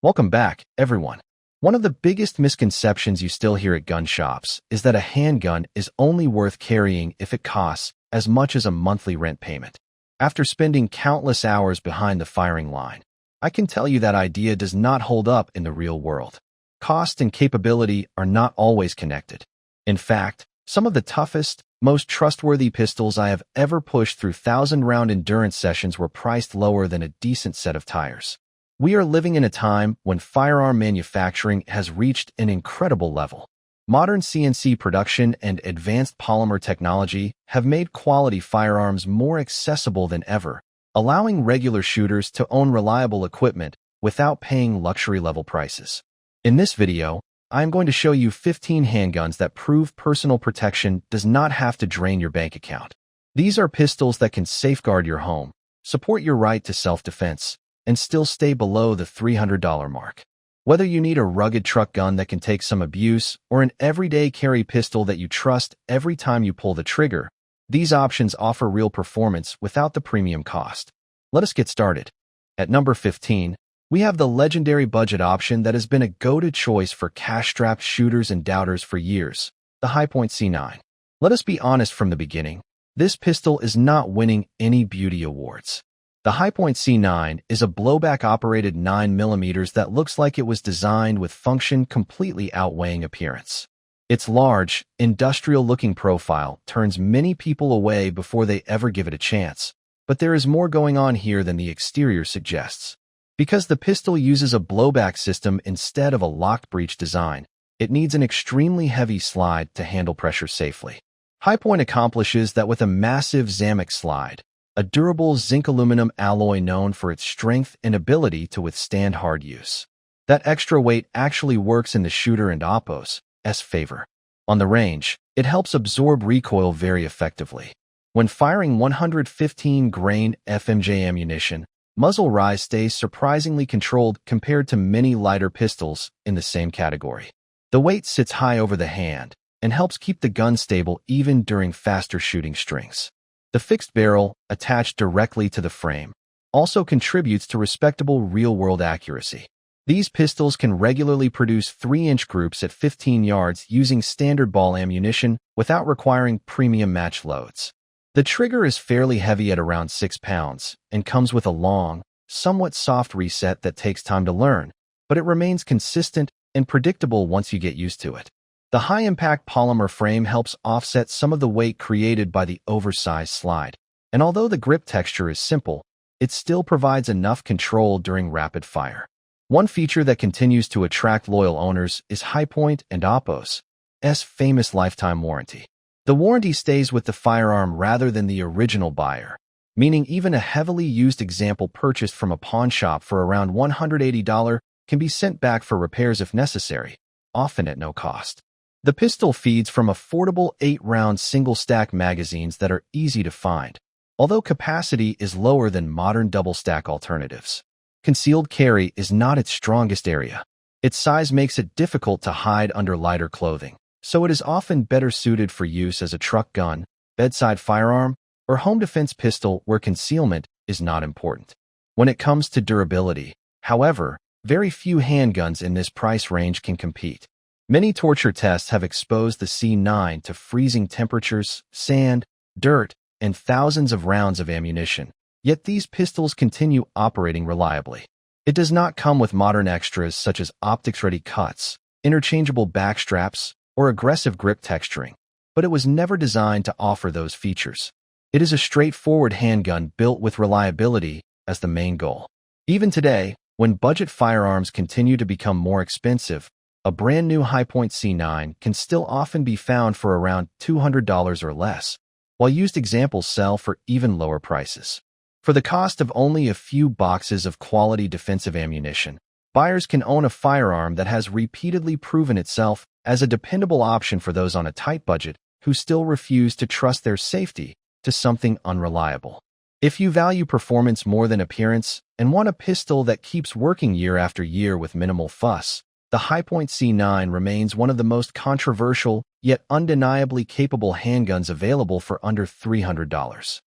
Welcome back, everyone. One of the biggest misconceptions you still hear at gun shops is that a handgun is only worth carrying if it costs as much as a monthly rent payment. After spending countless hours behind the firing line, I can tell you that idea does not hold up in the real world. Cost and capability are not always connected. In fact, some of the toughest, most trustworthy pistols I have ever pushed through 1,000-round endurance sessions were priced lower than a decent set of tires. We are living in a time when firearm manufacturing has reached an incredible level. Modern CNC production and advanced polymer technology have made quality firearms more accessible than ever, allowing regular shooters to own reliable equipment without paying luxury-level prices. In this video, I am going to show you 15 handguns that prove personal protection does not have to drain your bank account. These are pistols that can safeguard your home, support your right to self-defense, and still stay below the $300 mark. Whether you need a rugged truck gun that can take some abuse or an everyday carry pistol that you trust every time you pull the trigger, these options offer real performance without the premium cost. Let us get started. At number 15, we have the legendary budget option that has been a go-to choice for cash-strapped shooters and doubters for years, the Hi-Point C9. Let us be honest from the beginning, this pistol is not winning any beauty awards. The Hi-Point C9 is a blowback-operated 9mm that looks like it was designed with function completely outweighing appearance. Its large, industrial-looking profile turns many people away before they ever give it a chance, but there is more going on here than the exterior suggests. Because the pistol uses a blowback system instead of a locked breech design, it needs an extremely heavy slide to handle pressure safely. Hi-Point accomplishes that with a massive Zamek slide, a durable zinc aluminum alloy known for its strength and ability to withstand hard use. That extra weight actually works in the shooter and oppo's favor. On the range, it helps absorb recoil very effectively. When firing 115-grain FMJ ammunition, muzzle rise stays surprisingly controlled compared to many lighter pistols in the same category. The weight sits high over the hand and helps keep the gun stable even during faster shooting strings. The fixed barrel, attached directly to the frame, also contributes to respectable real-world accuracy. These pistols can regularly produce 3-inch groups at 15 yards using standard ball ammunition without requiring premium match loads. The trigger is fairly heavy at around 6 pounds and comes with a long, somewhat soft reset that takes time to learn, but it remains consistent and predictable once you get used to it. The high-impact polymer frame helps offset some of the weight created by the oversized slide, and although the grip texture is simple, it still provides enough control during rapid fire. One feature that continues to attract loyal owners is Hi-Point and oppo's famous lifetime warranty. The warranty stays with the firearm rather than the original buyer, meaning even a heavily used example purchased from a pawn shop for around $180 can be sent back for repairs if necessary, often at no cost. The pistol feeds from affordable 8-round single-stack magazines that are easy to find, although capacity is lower than modern double-stack alternatives. Concealed carry is not its strongest area. Its size makes it difficult to hide under lighter clothing, so it is often better suited for use as a truck gun, bedside firearm, or home defense pistol where concealment is not important. When it comes to durability, however, very few handguns in this price range can compete. Many torture tests have exposed the C9 to freezing temperatures, sand, dirt, and thousands of rounds of ammunition, yet these pistols continue operating reliably. It does not come with modern extras such as optics-ready cuts, interchangeable back straps, or aggressive grip texturing, but it was never designed to offer those features. It is a straightforward handgun built with reliability as the main goal. Even today, when budget firearms continue to become more expensive, a brand new Hi-Point C9 can still often be found for around $200 or less, while used examples sell for even lower prices. For the cost of only a few boxes of quality defensive ammunition, buyers can own a firearm that has repeatedly proven itself as a dependable option for those on a tight budget who still refuse to trust their safety to something unreliable. If you value performance more than appearance and want a pistol that keeps working year after year with minimal fuss, the Hi-Point C9 remains one of the most controversial yet undeniably capable handguns available for under $300.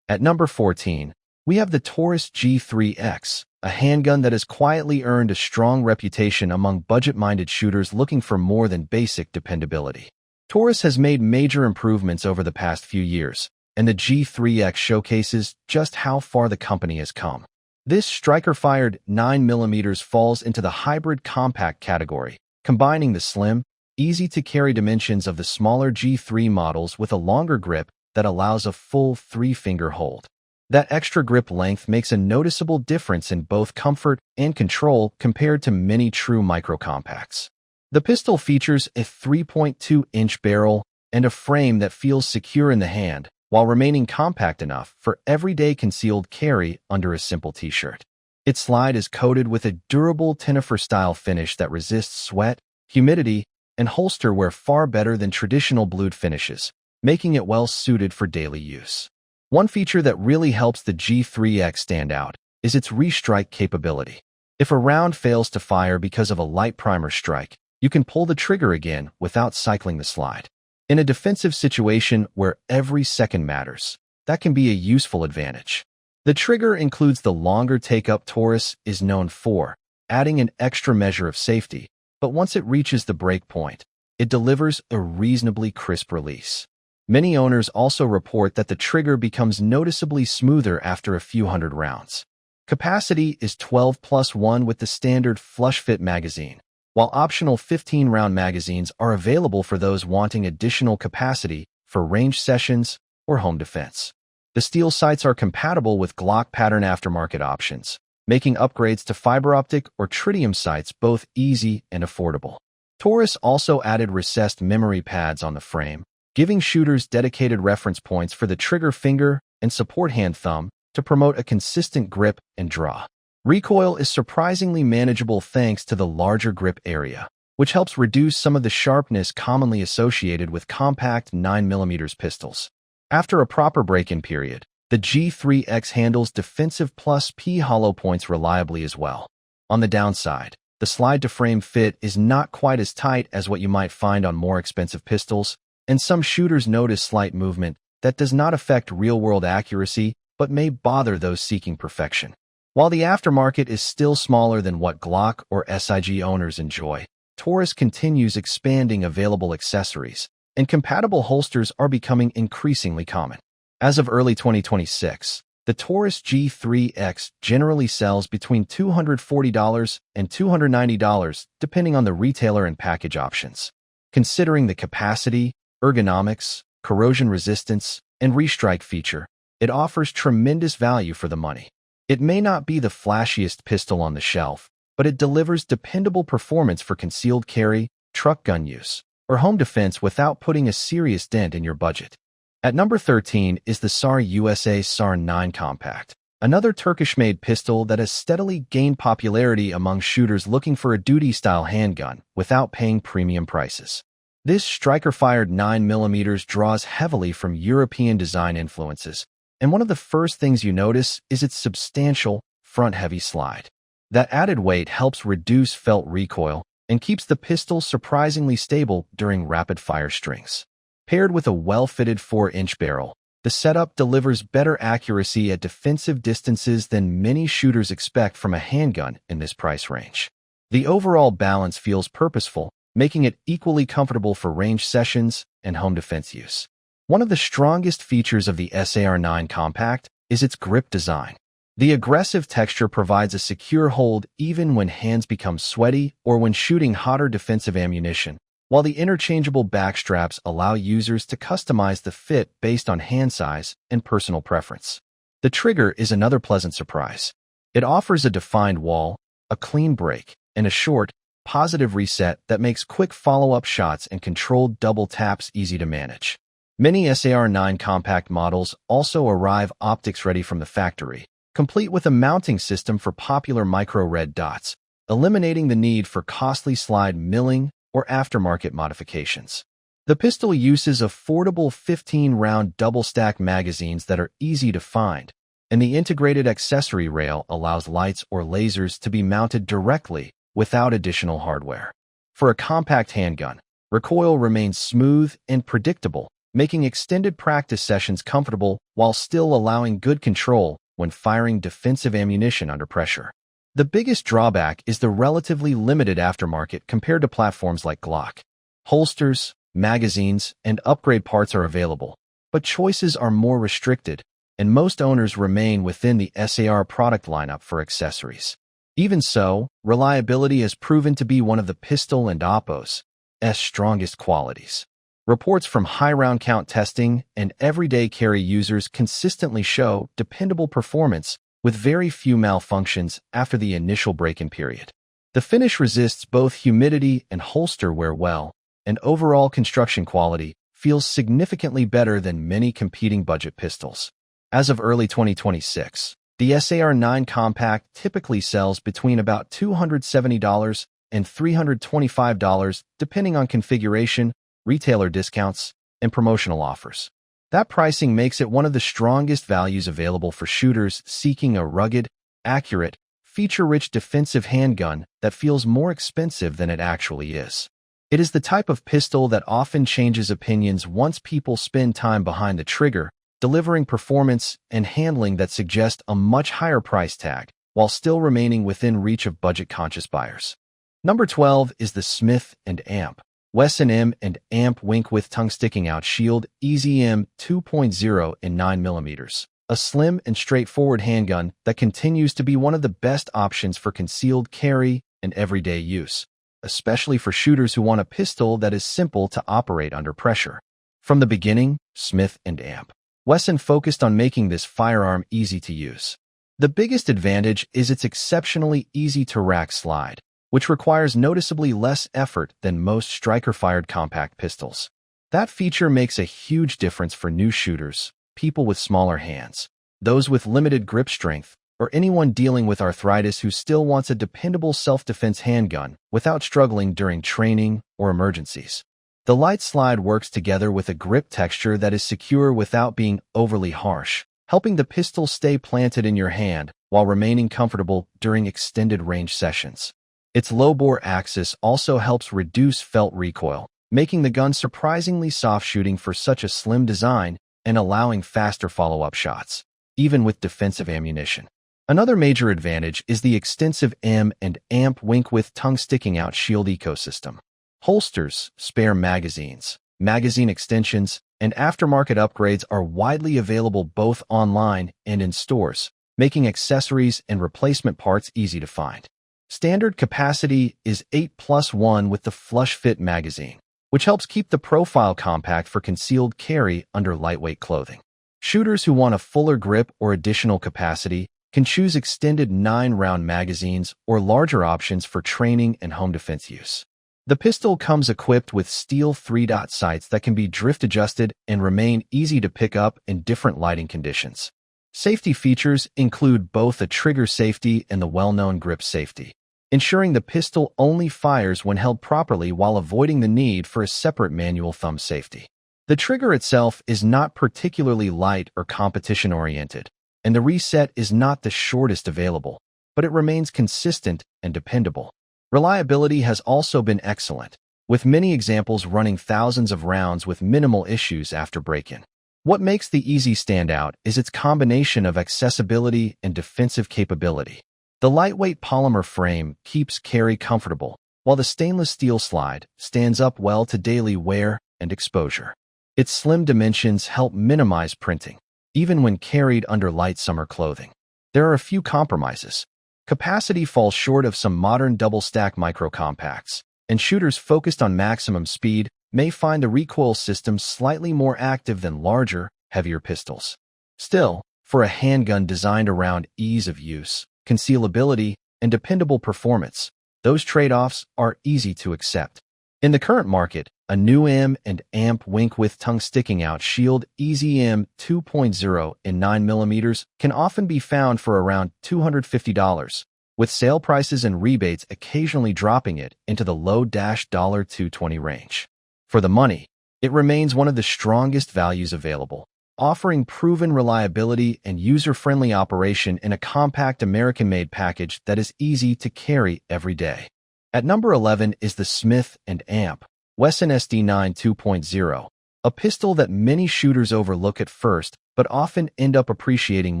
At number 14, we have the Taurus G3X, a handgun that has quietly earned a strong reputation among budget-minded shooters looking for more than basic dependability. Taurus has made major improvements over the past few years, and the G3X showcases just how far the company has come. This striker-fired 9mm falls into the hybrid compact category, combining the slim, easy-to-carry dimensions of the smaller G3 models with a longer grip that allows a full 3-finger hold. That extra grip length makes a noticeable difference in both comfort and control compared to many true micro-compacts. The pistol features a 3.2-inch barrel and a frame that feels secure in the hand, while remaining compact enough for everyday concealed carry under a simple t-shirt. Its slide is coated with a durable Tenifer-style finish that resists sweat, humidity, and holster wear far better than traditional blued finishes, making it well-suited for daily use. One feature that really helps the G3X stand out is its restrike capability. If a round fails to fire because of a light primer strike, you can pull the trigger again without cycling the slide. In a defensive situation where every second matters, that can be a useful advantage. The trigger includes the longer take-up Taurus is known for, adding an extra measure of safety, but once it reaches the break point, it delivers a reasonably crisp release. Many owners also report that the trigger becomes noticeably smoother after a few hundred rounds. Capacity is 12+1 with the standard flush-fit magazine, while optional 15-round magazines are available for those wanting additional capacity for range sessions or home defense. The steel sights are compatible with Glock pattern aftermarket options, making upgrades to fiber optic or tritium sights both easy and affordable. Taurus also added recessed memory pads on the frame, giving shooters dedicated reference points for the trigger finger and support hand thumb to promote a consistent grip and draw. Recoil is surprisingly manageable thanks to the larger grip area, which helps reduce some of the sharpness commonly associated with compact 9mm pistols. After a proper break-in period, the G3X handles defensive plus P hollow points reliably as well. On the downside, the slide-to-frame fit is not quite as tight as what you might find on more expensive pistols, and some shooters notice slight movement that does not affect real-world accuracy but may bother those seeking perfection. While the aftermarket is still smaller than what Glock or SIG owners enjoy, Taurus continues expanding available accessories, and compatible holsters are becoming increasingly common. As of early 2026, the Taurus G3X generally sells between $240 and $290 depending on the retailer and package options. Considering the capacity, ergonomics, corrosion resistance, and restrike feature, it offers tremendous value for the money. It may not be the flashiest pistol on the shelf, but it delivers dependable performance for concealed carry, truck gun use, or home defense without putting a serious dent in your budget. At number 13 is the SAR USA SAR 9 Compact, another Turkish-made pistol that has steadily gained popularity among shooters looking for a duty-style handgun without paying premium prices. This striker-fired 9mm draws heavily from European design influences, and one of the first things you notice is its substantial, front-heavy slide. That added weight helps reduce felt recoil and keeps the pistol surprisingly stable during rapid-fire strings. Paired with a well-fitted 4-inch barrel, the setup delivers better accuracy at defensive distances than many shooters expect from a handgun in this price range. The overall balance feels purposeful, making it equally comfortable for range sessions and home defense use. One of the strongest features of the SAR-9 Compact is its grip design. The aggressive texture provides a secure hold even when hands become sweaty or when shooting hotter defensive ammunition, while the interchangeable back straps allow users to customize the fit based on hand size and personal preference. The trigger is another pleasant surprise. It offers a defined wall, a clean break, and a short, positive reset that makes quick follow-up shots and controlled double taps easy to manage. Many SAR-9 compact models also arrive optics ready from the factory, complete with a mounting system for popular micro-red dots, eliminating the need for costly slide milling or aftermarket modifications. The pistol uses affordable 15-round double-stack magazines that are easy to find, and the integrated accessory rail allows lights or lasers to be mounted directly without additional hardware. For a compact handgun, recoil remains smooth and predictable, making extended practice sessions comfortable while still allowing good control when firing defensive ammunition under pressure. The biggest drawback is the relatively limited aftermarket compared to platforms like Glock. Holsters, magazines, and upgrade parts are available, but choices are more restricted, and most owners remain within the SAR product lineup for accessories. Even so, reliability has proven to be one of the pistol and Oppo's strongest qualities. Reports from high round count testing and everyday carry users consistently show dependable performance with very few malfunctions after the initial break-in period. The finish resists both humidity and holster wear well, and overall construction quality feels significantly better than many competing budget pistols. As of early 2026, the SAR-9 Compact typically sells between about $270 and $325 depending on configuration, retailer discounts, and promotional offers. That pricing makes it one of the strongest values available for shooters seeking a rugged, accurate, feature-rich defensive handgun that feels more expensive than it actually is. It is the type of pistol that often changes opinions once people spend time behind the trigger, delivering performance and handling that suggest a much higher price tag, while still remaining within reach of budget-conscious buyers. Number 12 is the Smith & Amp Wesson M&Amp Wink with Tongue Sticking Out Shield EZM 2.0 in 9mm, a slim and straightforward handgun that continues to be one of the best options for concealed carry and everyday use, especially for shooters who want a pistol that is simple to operate under pressure. From the beginning, Smith & Amp Wesson focused on making this firearm easy to use. The biggest advantage is its exceptionally easy to rack slide, which requires noticeably less effort than most striker-fired compact pistols. That feature makes a huge difference for new shooters, people with smaller hands, those with limited grip strength, or anyone dealing with arthritis who still wants a dependable self-defense handgun without struggling during training or emergencies. The light slide works together with a grip texture that is secure without being overly harsh, helping the pistol stay planted in your hand while remaining comfortable during extended range sessions. Its low-bore axis also helps reduce felt recoil, making the gun surprisingly soft shooting for such a slim design and allowing faster follow-up shots, even with defensive ammunition. Another major advantage is the extensive M&Amp Wink with Tongue Sticking Out Shield ecosystem. Holsters, spare magazines, magazine extensions, and aftermarket upgrades are widely available both online and in stores, making accessories and replacement parts easy to find. Standard capacity is 8+1 with the flush-fit magazine, which helps keep the profile compact for concealed carry under lightweight clothing. Shooters who want a fuller grip or additional capacity can choose extended 9-round magazines or larger options for training and home defense use. The pistol comes equipped with steel 3-dot sights that can be drift-adjusted and remain easy to pick up in different lighting conditions. Safety features include both a trigger safety and the well-known grip safety, ensuring the pistol only fires when held properly while avoiding the need for a separate manual thumb safety. The trigger itself is not particularly light or competition-oriented, and the reset is not the shortest available, but it remains consistent and dependable. Reliability has also been excellent, with many examples running thousands of rounds with minimal issues after break-in. What makes the EZ stand out is its combination of accessibility and defensive capability. The lightweight polymer frame keeps carry comfortable, while the stainless steel slide stands up well to daily wear and exposure. Its slim dimensions help minimize printing, even when carried under light summer clothing. There are a few compromises. Capacity falls short of some modern double-stack micro-compacts, and shooters focused on maximum speed may find the recoil system slightly more active than larger, heavier pistols. Still, for a handgun designed around ease of use, concealability, and dependable performance, those trade-offs are easy to accept. In the current market, a new M&Amp Wink with Tongue Sticking Out Shield EZM 2.0 in 9mm can often be found for around $250, with sale prices and rebates occasionally dropping it into the low $220 range. For the money, it remains one of the strongest values available, offering proven reliability and user-friendly operation in a compact American-made package that is easy to carry every day. At number 11 is the Smith & Amp Wesson SD9 2.0, a pistol that many shooters overlook at first but often end up appreciating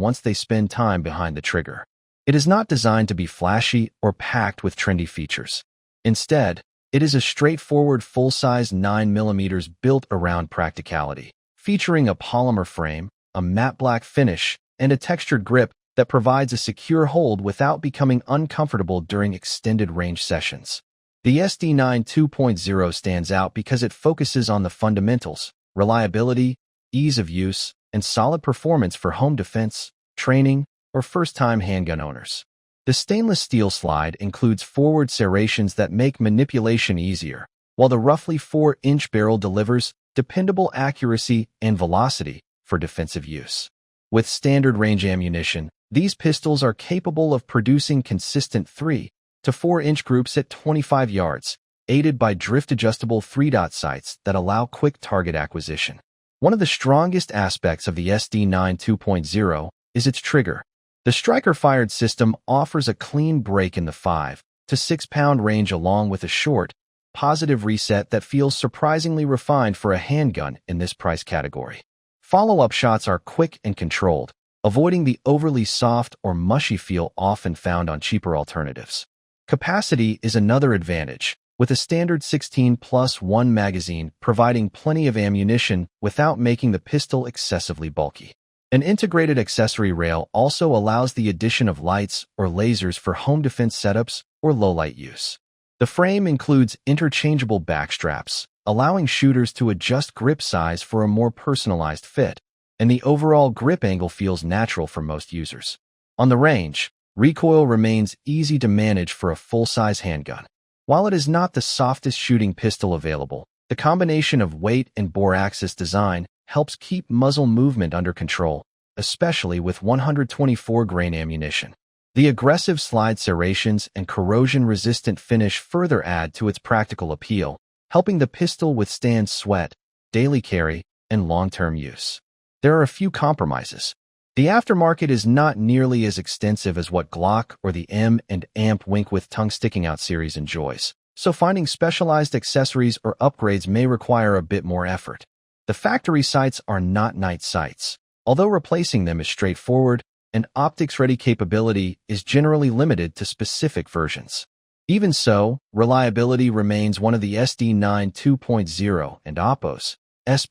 once they spend time behind the trigger. It is not designed to be flashy or packed with trendy features. Instead, it is a straightforward full-size 9mm built around practicality, featuring a polymer frame, a matte black finish, and a textured grip that provides a secure hold without becoming uncomfortable during extended range sessions. The SD9 2.0 stands out because it focuses on the fundamentals: reliability, ease of use, and solid performance for home defense, training, or first-time handgun owners. The stainless steel slide includes forward serrations that make manipulation easier, while the roughly 4-inch barrel delivers dependable accuracy and velocity for defensive use. With standard range ammunition, these pistols are capable of producing consistent 3 to 4-inch groups at 25 yards, aided by drift-adjustable 3-dot sights that allow quick target acquisition. One of the strongest aspects of the SD9 2.0 is its trigger. The striker-fired system offers a clean break in the 5 to 6 pound range along with a short, positive reset that feels surprisingly refined for a handgun in this price category. Follow-up shots are quick and controlled, avoiding the overly soft or mushy feel often found on cheaper alternatives. Capacity is another advantage, with a standard 16+1 magazine providing plenty of ammunition without making the pistol excessively bulky. An integrated accessory rail also allows the addition of lights or lasers for home defense setups or low-light use. The frame includes interchangeable backstraps, allowing shooters to adjust grip size for a more personalized fit, and the overall grip angle feels natural for most users. On the range, recoil remains easy to manage for a full-size handgun. While it is not the softest shooting pistol available, the combination of weight and bore axis design helps keep muzzle movement under control, especially with 124-grain ammunition. The aggressive slide serrations and corrosion-resistant finish further add to its practical appeal, helping the pistol withstand sweat, daily carry, and long-term use. There are a few compromises. The aftermarket is not nearly as extensive as what Glock or the M and AMP Wink with Tongue Sticking Out series enjoys, so finding specialized accessories or upgrades may require a bit more effort. The factory sights are not night sights. Although replacing them is straightforward, and optics-ready capability is generally limited to specific versions. Even so, reliability remains one of the SD9 2.0 and Oppo's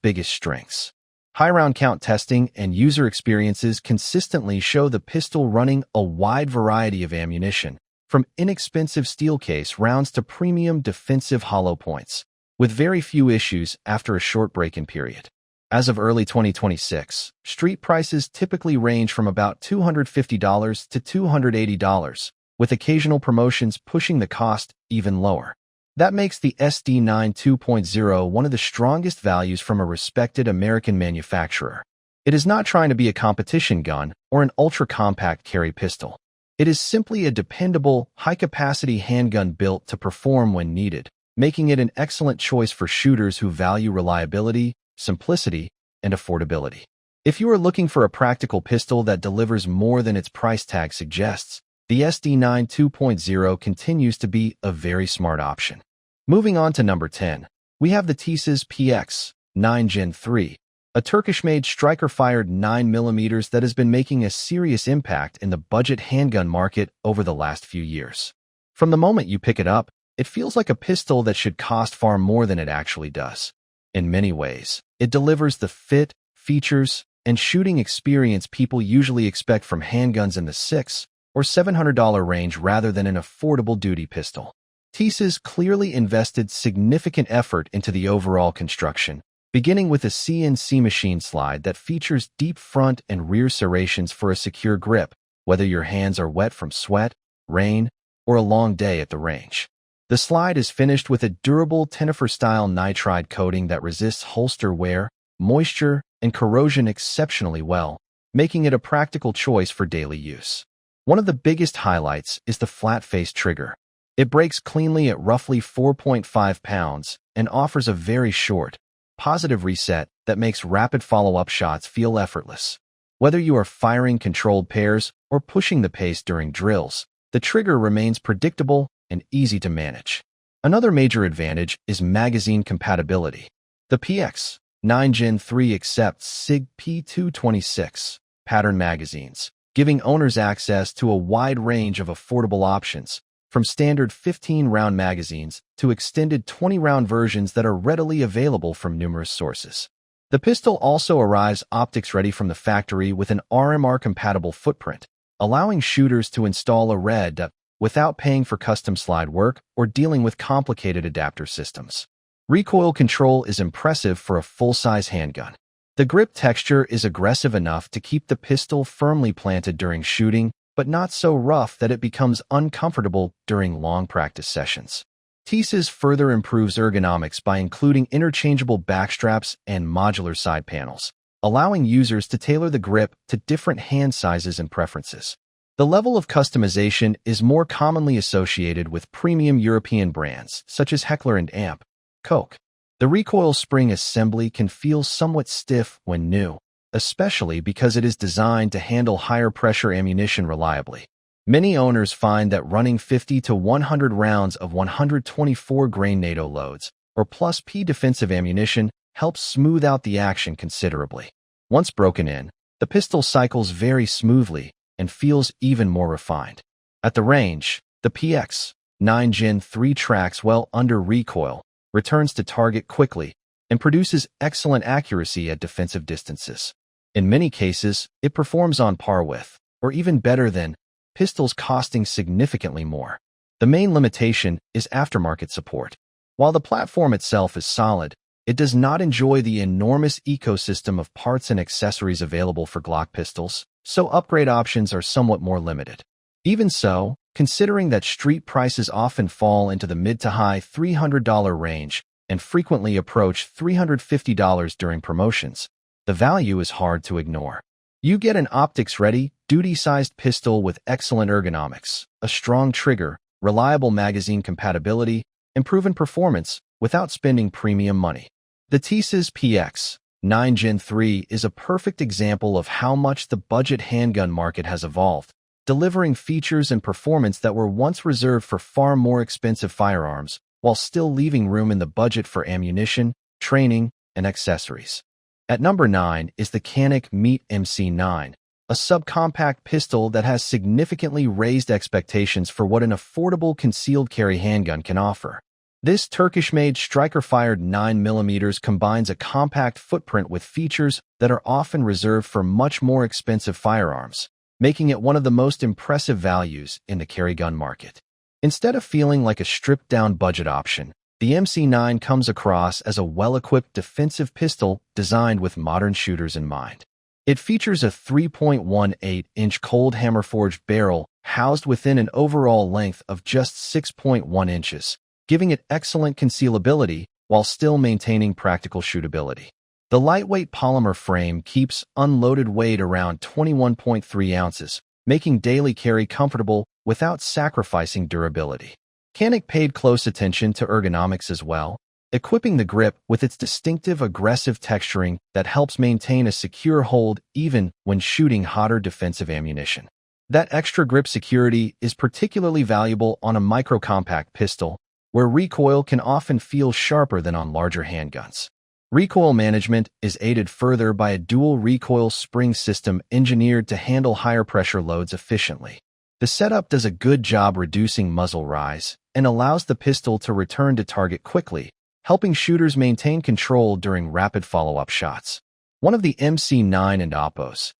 biggest strengths. High round count testing and user experiences consistently show the pistol running a wide variety of ammunition, from inexpensive steel case rounds to premium defensive hollow points, with very few issues after a short break-in period. As of early 2026, street prices typically range from about $250 to $280, with occasional promotions pushing the cost even lower. That makes the SD9 2.0 one of the strongest values from a respected American manufacturer. It is not trying to be a competition gun or an ultra-compact carry pistol. It is simply a dependable, high-capacity handgun built to perform when needed, making it an excellent choice for shooters who value reliability, simplicity, and affordability. If you are looking for a practical pistol that delivers more than its price tag suggests, the SD9 2.0 continues to be a very smart option. Moving on to number 10, we have the Tisas PX9 Gen 3, a Turkish-made striker-fired 9mm that has been making a serious impact in the budget handgun market over the last few years. From the moment you pick it up, it feels like a pistol that should cost far more than it actually does. In many ways, it delivers the fit, features, and shooting experience people usually expect from handguns in the $600 or $700 range rather than an affordable duty pistol. Tisas clearly invested significant effort into the overall construction, beginning with a CNC machine slide that features deep front and rear serrations for a secure grip, whether your hands are wet from sweat, rain, or a long day at the range. The slide is finished with a durable Tenifer-style nitride coating that resists holster wear, moisture, and corrosion exceptionally well, making it a practical choice for daily use. One of the biggest highlights is the flat-face trigger. It breaks cleanly at roughly 4.5 pounds and offers a very short, positive reset that makes rapid follow-up shots feel effortless. Whether you are firing controlled pairs or pushing the pace during drills, the trigger remains predictable and easy to manage. Another major advantage is magazine compatibility. The PX9 Gen 3 accepts SIG P226 pattern magazines, giving owners access to a wide range of affordable options, from standard 15-round magazines to extended 20-round versions that are readily available from numerous sources. The pistol also arrives optics-ready from the factory with an RMR-compatible footprint, allowing shooters to install a RED without paying for custom slide work or dealing with complicated adapter systems. Recoil control is impressive for a full-size handgun. The grip texture is aggressive enough to keep the pistol firmly planted during shooting, but not so rough that it becomes uncomfortable during long practice sessions. TeSys further improves ergonomics by including interchangeable backstraps and modular side panels, allowing users to tailor the grip to different hand sizes and preferences. The level of customization is more commonly associated with premium European brands such as Heckler & Amp, Coke. The recoil spring assembly can feel somewhat stiff when new, especially because it is designed to handle higher pressure ammunition reliably. Many owners find that running 50 to 100 rounds of 124-grain NATO loads, or plus P defensive ammunition, helps smooth out the action considerably. Once broken in, the pistol cycles very smoothly and feels even more refined. At the range, the PX-9 Gen 3 tracks well under recoil, returns to target quickly, and produces excellent accuracy at defensive distances. In many cases, it performs on par with, or even better than, pistols costing significantly more. The main limitation is aftermarket support. While the platform itself is solid, it does not enjoy the enormous ecosystem of parts and accessories available for Glock pistols, so upgrade options are somewhat more limited. Even so, considering that street prices often fall into the mid to high $300 range and frequently approach $350 during promotions, the value is hard to ignore. You get an optics-ready, duty-sized pistol with excellent ergonomics, a strong trigger, reliable magazine compatibility, and proven performance without spending premium money. The TeSys PX-9 Gen 3 is a perfect example of how much the budget handgun market has evolved, delivering features and performance that were once reserved for far more expensive firearms, while still leaving room in the budget for ammunition, training, and accessories. At number 9 is the Canik Meat MC9, a subcompact pistol that has significantly raised expectations for what an affordable concealed carry handgun can offer. This Turkish-made striker-fired 9mm combines a compact footprint with features that are often reserved for much more expensive firearms, making it one of the most impressive values in the carry gun market. Instead of feeling like a stripped-down budget option, the MC9 comes across as a well-equipped defensive pistol designed with modern shooters in mind. It features a 3.18-inch cold hammer-forged barrel housed within an overall length of just 6.1 inches, giving it excellent concealability while still maintaining practical shootability. The lightweight polymer frame keeps unloaded weight around 21.3 ounces, making daily carry comfortable without sacrificing durability. Canik paid close attention to ergonomics as well, equipping the grip with its distinctive aggressive texturing that helps maintain a secure hold even when shooting hotter defensive ammunition. That extra grip security is particularly valuable on a micro-compact pistol, where recoil can often feel sharper than on larger handguns. Recoil management is aided further by a dual recoil spring system engineered to handle higher pressure loads efficiently. The setup does a good job reducing muzzle rise and allows the pistol to return to target quickly, helping shooters maintain control during rapid follow-up shots. One of the MC9 and Oppo's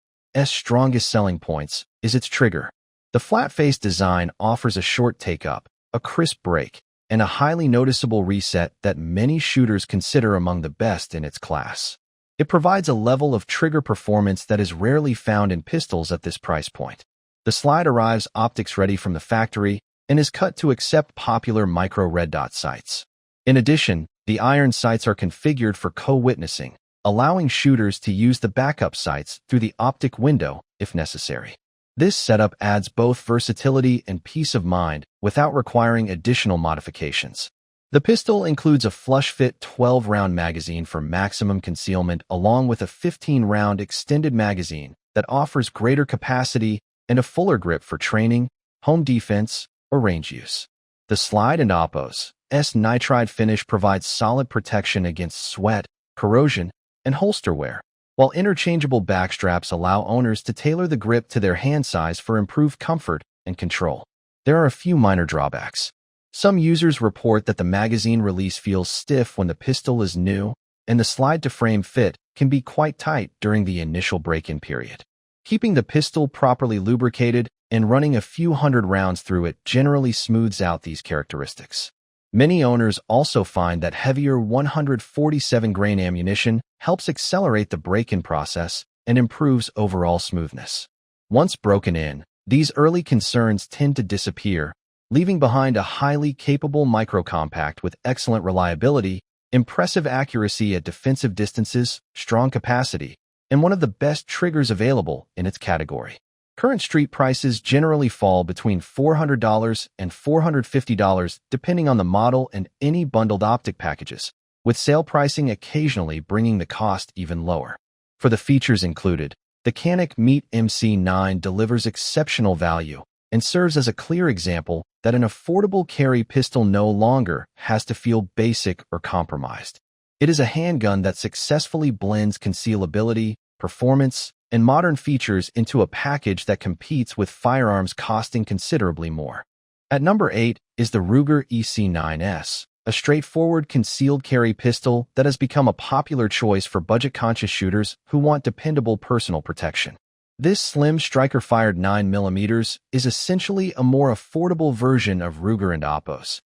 strongest selling points is its trigger. The flat-face design offers a short take-up, a crisp break, and a highly noticeable reset that many shooters consider among the best in its class. It provides a level of trigger performance that is rarely found in pistols at this price point. The slide arrives optics-ready from the factory and is cut to accept popular micro red dot sights. In addition, the iron sights are configured for co-witnessing, allowing shooters to use the backup sights through the optic window if necessary. This setup adds both versatility and peace of mind without requiring additional modifications. The pistol includes a flush-fit 12-round magazine for maximum concealment along with a 15-round extended magazine that offers greater capacity and a fuller grip for training, home defense, or range use. The slide and Oppo's nitride finish provides solid protection against sweat, corrosion, and holster wear, while interchangeable backstraps allow owners to tailor the grip to their hand size for improved comfort and control. There are a few minor drawbacks. Some users report that the magazine release feels stiff when the pistol is new, and the slide-to-frame fit can be quite tight during the initial break-in period. Keeping the pistol properly lubricated and running a few hundred rounds through it generally smooths out these characteristics. Many owners also find that heavier 147-grain ammunition helps accelerate the break-in process and improves overall smoothness. Once broken in, these early concerns tend to disappear, leaving behind a highly capable micro-compact with excellent reliability, impressive accuracy at defensive distances, strong capacity, and one of the best triggers available in its category. Current street prices generally fall between $400 and $450 depending on the model and any bundled optic packages, with sale pricing occasionally bringing the cost even lower. For the features included, the Canik Meat MC9 delivers exceptional value and serves as a clear example that an affordable carry pistol no longer has to feel basic or compromised. It is a handgun that successfully blends concealability, performance, and modern features into a package that competes with firearms costing considerably more. At number 8 is the Ruger EC9S, a straightforward concealed carry pistol that has become a popular choice for budget-conscious shooters who want dependable personal protection. This slim striker-fired 9mm is essentially a more affordable version of Ruger and Appos'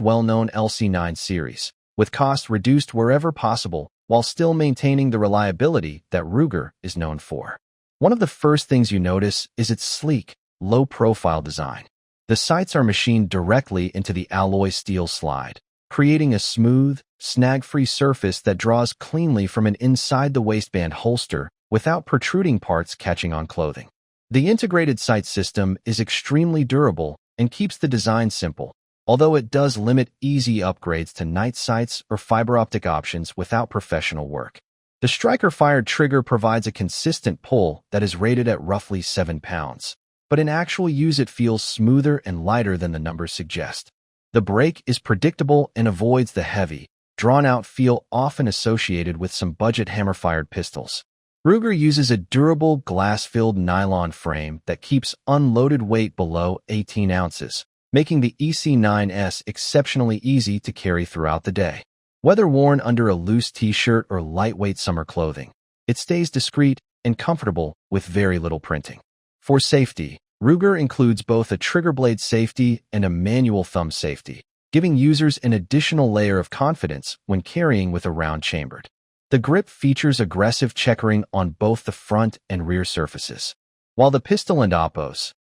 well-known LC9 series, with costs reduced wherever possible while still maintaining the reliability that Ruger is known for. One of the first things you notice is its sleek, low-profile design. The sights are machined directly into the alloy steel slide, creating a smooth, snag-free surface that draws cleanly from an inside-the-waistband holster without protruding parts catching on clothing. The integrated sight system is extremely durable and keeps the design simple, although it does limit easy upgrades to night sights or fiber optic options without professional work. The striker-fired trigger provides a consistent pull that is rated at roughly 7 pounds, but in actual use it feels smoother and lighter than the numbers suggest. The break is predictable and avoids the heavy, drawn-out feel often associated with some budget hammer-fired pistols. Ruger uses a durable glass-filled nylon frame that keeps unloaded weight below 18 ounces, making the EC9S exceptionally easy to carry throughout the day. Whether worn under a loose t-shirt or lightweight summer clothing, it stays discreet and comfortable with very little printing. For safety, Ruger includes both a trigger blade safety and a manual thumb safety, giving users an additional layer of confidence when carrying with a round chambered. The grip features aggressive checkering on both the front and rear surfaces, while the pistol and Appos'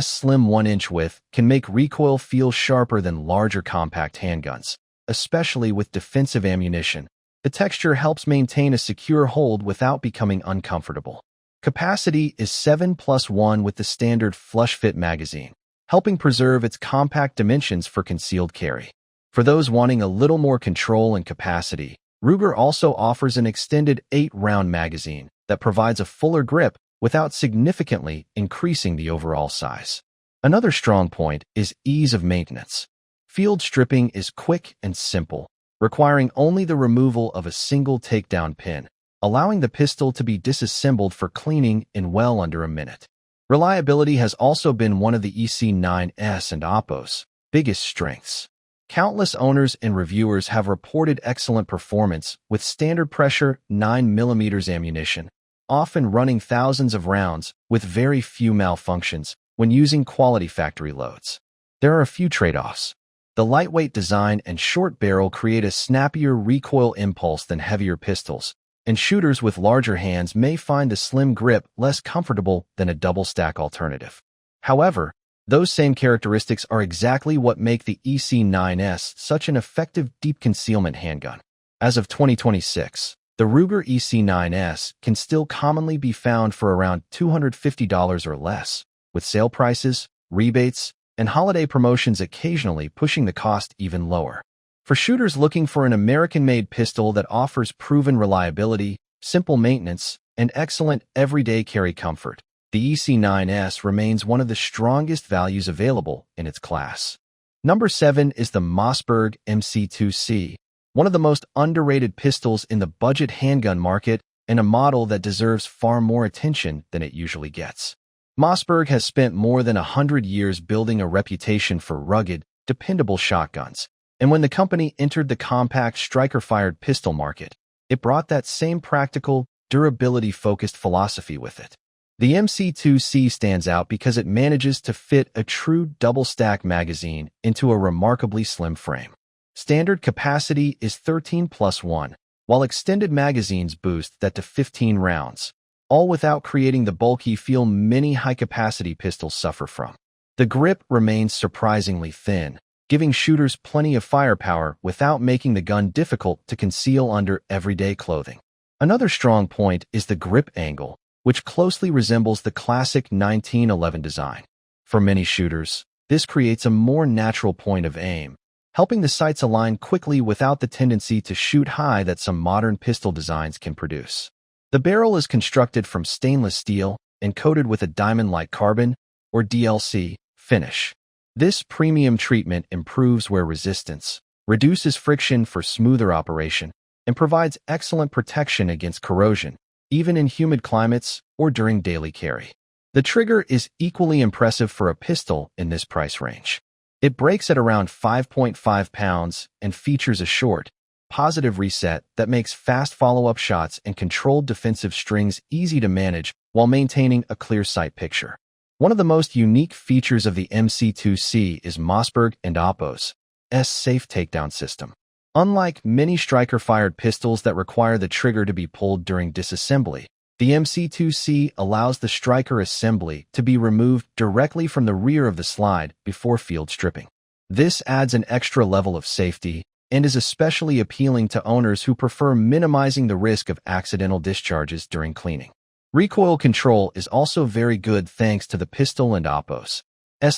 slim 1-inch width can make recoil feel sharper than larger compact handguns, especially with defensive ammunition. The texture helps maintain a secure hold without becoming uncomfortable. Capacity is 7+1 with the standard flush-fit magazine, helping preserve its compact dimensions for concealed carry. For those wanting a little more control and capacity, Ruger also offers an extended 8-round magazine that provides a fuller grip without significantly increasing the overall size. Another strong point is ease of maintenance. Field stripping is quick and simple, requiring only the removal of a single takedown pin, allowing the pistol to be disassembled for cleaning in well under a minute. Reliability has also been one of the EC9S and Appos' biggest strengths. Countless owners and reviewers have reported excellent performance with standard pressure 9mm ammunition, often running thousands of rounds with very few malfunctions when using quality factory loads. There are a few trade-offs. The lightweight design and short barrel create a snappier recoil impulse than heavier pistols, and shooters with larger hands may find the slim grip less comfortable than a double-stack alternative. However, those same characteristics are exactly what make the EC9S such an effective deep concealment handgun. As of 2026, the Ruger EC9S can still commonly be found for around $250 or less, with sale prices, rebates, and holiday promotions occasionally pushing the cost even lower. For shooters looking for an American-made pistol that offers proven reliability, simple maintenance, and excellent everyday carry comfort, the EC9S remains one of the strongest values available in its class. Number 7 is the Mossberg MC2C, one of the most underrated pistols in the budget handgun market and a model that deserves far more attention than it usually gets. Mossberg has spent more than 100 years building a reputation for rugged, dependable shotguns, and when the company entered the compact striker-fired pistol market, it brought that same practical, durability-focused philosophy with it. The MC2C stands out because it manages to fit a true double-stack magazine into a remarkably slim frame. Standard capacity is 13+1, while extended magazines boost that to 15 rounds, all without creating the bulky feel many high-capacity pistols suffer from. The grip remains surprisingly thin, giving shooters plenty of firepower without making the gun difficult to conceal under everyday clothing. Another strong point is the grip angle, which closely resembles the classic 1911 design. For many shooters, this creates a more natural point of aim, helping the sights align quickly without the tendency to shoot high that some modern pistol designs can produce. The barrel is constructed from stainless steel and coated with a diamond-like carbon, or DLC, finish. This premium treatment improves wear resistance, reduces friction for smoother operation, and provides excellent protection against corrosion, even in humid climates or during daily carry. The trigger is equally impressive for a pistol in this price range. It breaks at around 5.5 pounds and features a short, positive reset that makes fast follow-up shots and controlled defensive strings easy to manage while maintaining a clear sight picture. One of the most unique features of the MC2C is Mossberg and Oppo's safe takedown system. Unlike many striker-fired pistols that require the trigger to be pulled during disassembly, the MC2C allows the striker assembly to be removed directly from the rear of the slide before field stripping. This adds an extra level of safety and is especially appealing to owners who prefer minimizing the risk of accidental discharges during cleaning. Recoil control is also very good thanks to the pistol and Oppo's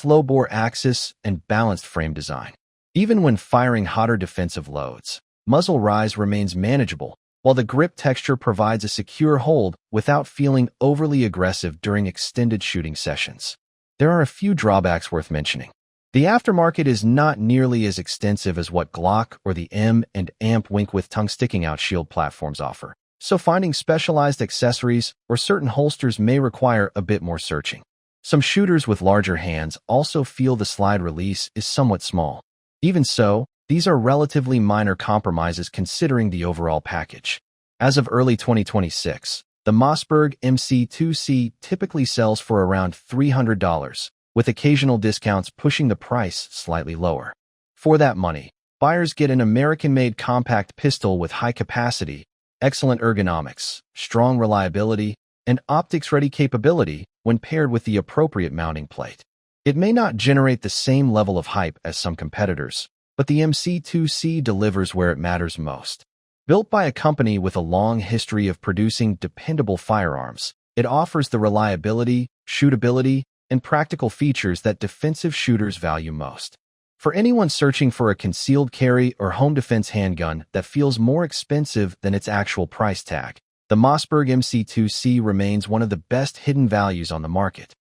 low-bore axis and balanced frame design. Even when firing hotter defensive loads, muzzle rise remains manageable, while the grip texture provides a secure hold without feeling overly aggressive during extended shooting sessions. There are a few drawbacks worth mentioning. The aftermarket is not nearly as extensive as what Glock or the M and AMP Wink with tongue sticking out shield platforms offer, so finding specialized accessories or certain holsters may require a bit more searching. Some shooters with larger hands also feel the slide release is somewhat small. Even so, these are relatively minor compromises considering the overall package. As of early 2026, the Mossberg MC2C typically sells for around $300, with occasional discounts pushing the price slightly lower. For that money, buyers get an American-made compact pistol with high capacity, excellent ergonomics, strong reliability, and optics-ready capability when paired with the appropriate mounting plate. It may not generate the same level of hype as some competitors, but the MC2C delivers where it matters most. Built by a company with a long history of producing dependable firearms, it offers the reliability, shootability, and practical features that defensive shooters value most. For anyone searching for a concealed carry or home defense handgun that feels more expensive than its actual price tag, the Mossberg MC2C remains one of the best hidden values on the market.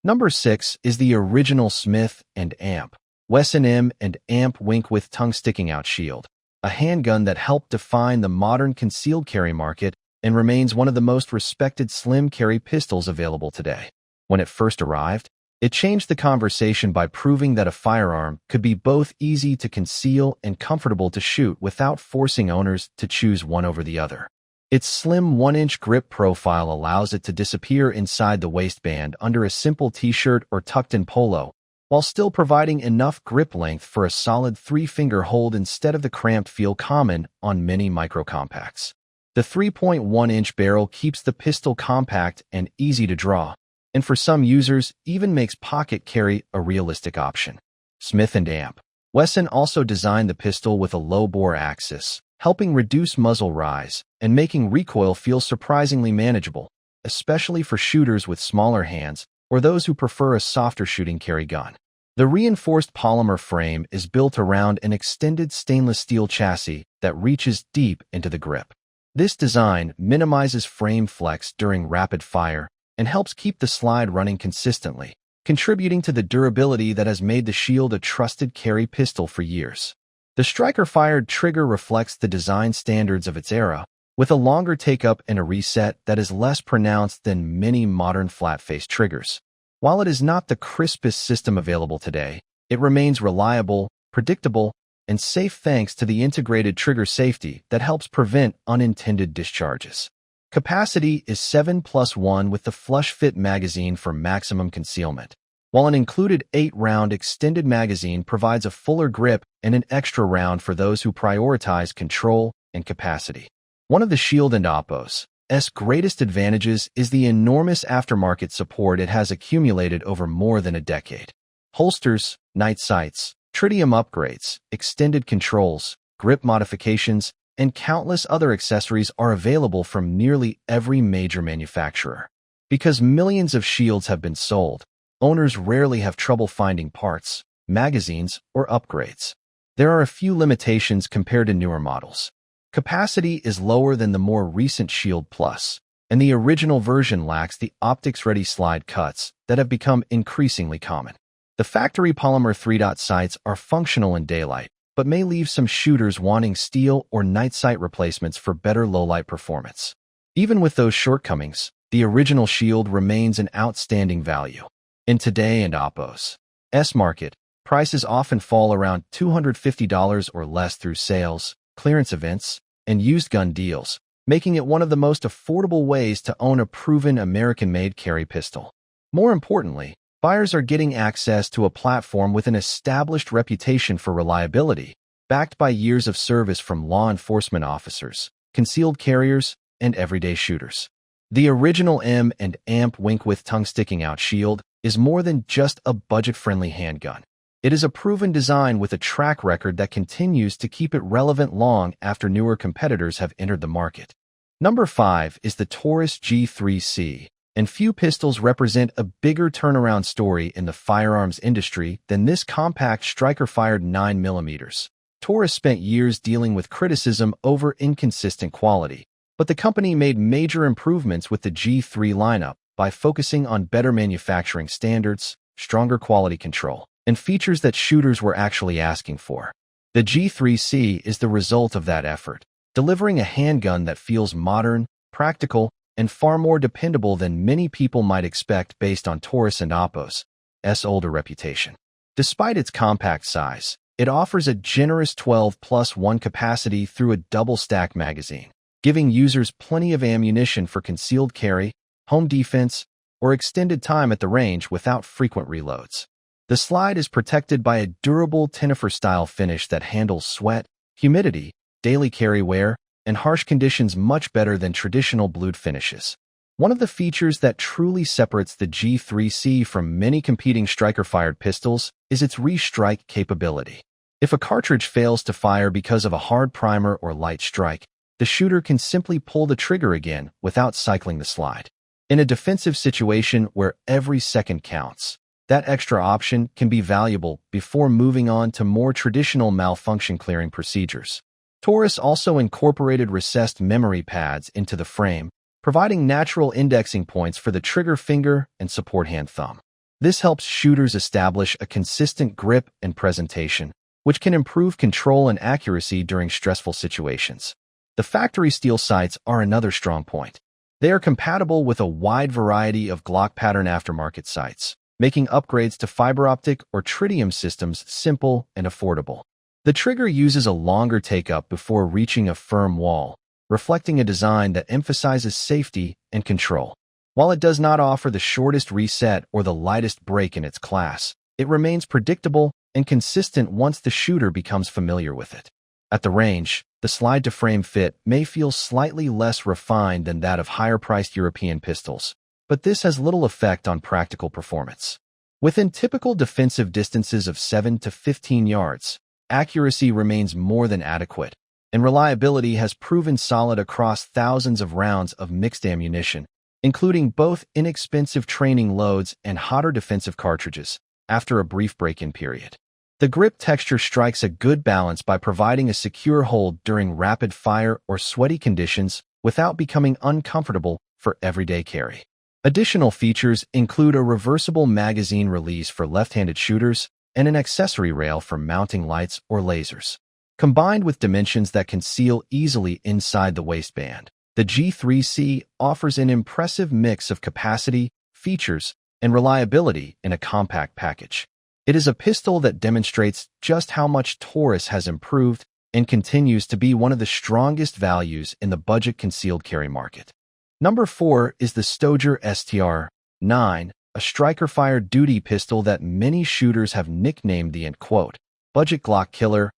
Number 6 is the original Smith & Amp Wesson M and AMP Wink with tongue sticking out shield, a handgun that helped define the modern concealed carry market and remains one of the most respected slim carry pistols available today. When it first arrived, it changed the conversation by proving that a firearm could be both easy to conceal and comfortable to shoot without forcing owners to choose one over the other. Its slim 1-inch grip profile allows it to disappear inside the waistband under a simple t-shirt or tucked-in polo, while still providing enough grip length for a solid 3-finger hold instead of the cramped feel common on many micro-compacts. The 3.1-inch barrel keeps the pistol compact and easy to draw, and for some users even makes pocket carry a realistic option. Smith & Amp Wesson also designed the pistol with a low-bore axis, helping reduce muzzle rise and making recoil feel surprisingly manageable, especially for shooters with smaller hands or those who prefer a softer shooting carry gun. The reinforced polymer frame is built around an extended stainless steel chassis that reaches deep into the grip. This design minimizes frame flex during rapid fire and helps keep the slide running consistently, contributing to the durability that has made the Shield a trusted carry pistol for years. The striker-fired trigger reflects the design standards of its era, with a longer take-up and a reset that is less pronounced than many modern flat-face triggers. While it is not the crispest system available today, it remains reliable, predictable, and safe thanks to the integrated trigger safety that helps prevent unintended discharges. Capacity is 7+1 with the flush-fit magazine for maximum concealment, while an included 8-round extended magazine provides a fuller grip and an extra round for those who prioritize control and capacity. One of the Shield and Oppo's greatest advantages is the enormous aftermarket support it has accumulated over more than a decade. Holsters, night sights, tritium upgrades, extended controls, grip modifications, and countless other accessories are available from nearly every major manufacturer. Because millions of Shields have been sold, owners rarely have trouble finding parts, magazines, or upgrades. There are a few limitations compared to newer models. Capacity is lower than the more recent Shield Plus, and the original version lacks the optics-ready slide cuts that have become increasingly common. The factory polymer 3-dot sights are functional in daylight, but may leave some shooters wanting steel or night sight replacements for better low-light performance. Even with those shortcomings, the original Shield remains an outstanding value. In today and Oppo's market, prices often fall around $250 or less through sales, clearance events, and used gun deals, making it one of the most affordable ways to own a proven American-made carry pistol. More importantly, buyers are getting access to a platform with an established reputation for reliability, backed by years of service from law enforcement officers, concealed carriers, and everyday shooters. The original M and AMP Wink with tongue-sticking-out Shield is more than just a budget-friendly handgun. It is a proven design with a track record that continues to keep it relevant long after newer competitors have entered the market. Number 5 is the Taurus G3C, and few pistols represent a bigger turnaround story in the firearms industry than this compact striker-fired 9mm. Taurus spent years dealing with criticism over inconsistent quality, but the company made major improvements with the G3 lineup by focusing on better manufacturing standards, stronger quality control, and features that shooters were actually asking for. The G3C is the result of that effort, delivering a handgun that feels modern, practical, and far more dependable than many people might expect based on Taurus and Oppo's older reputation. Despite its compact size, it offers a generous 12+1 capacity through a double-stack magazine, giving users plenty of ammunition for concealed carry, home defense, or extended time at the range without frequent reloads. The slide is protected by a durable Tenifer-style finish that handles sweat, humidity, daily carry wear, and harsh conditions much better than traditional blued finishes. One of the features that truly separates the G3C from many competing striker-fired pistols is its restrike capability. If a cartridge fails to fire because of a hard primer or light strike, the shooter can simply pull the trigger again without cycling the slide. In a defensive situation where every second counts, that extra option can be valuable before moving on to more traditional malfunction clearing procedures. Taurus also incorporated recessed memory pads into the frame, providing natural indexing points for the trigger finger and support hand thumb. This helps shooters establish a consistent grip and presentation, which can improve control and accuracy during stressful situations. The factory steel sights are another strong point. They are compatible with a wide variety of Glock pattern aftermarket sights, making upgrades to fiber optic or tritium systems simple and affordable. The trigger uses a longer take-up before reaching a firm wall, reflecting a design that emphasizes safety and control. While it does not offer the shortest reset or the lightest break in its class, it remains predictable and consistent once the shooter becomes familiar with it. At the range, the slide-to-frame fit may feel slightly less refined than that of higher-priced European pistols, but this has little effect on practical performance. Within typical defensive distances of 7 to 15 yards, accuracy remains more than adequate, and reliability has proven solid across thousands of rounds of mixed ammunition, including both inexpensive training loads and hotter defensive cartridges, after a brief break-in period. The grip texture strikes a good balance by providing a secure hold during rapid fire or sweaty conditions without becoming uncomfortable for everyday carry. Additional features include a reversible magazine release for left-handed shooters and an accessory rail for mounting lights or lasers. Combined with dimensions that conceal easily inside the waistband, the G3C offers an impressive mix of capacity, features, and reliability in a compact package. It is a pistol that demonstrates just how much Taurus has improved and continues to be one of the strongest values in the budget concealed carry market. Number 4 is the Stoeger STR-9, a striker-fired duty pistol that many shooters have nicknamed the "budget Glock killer,"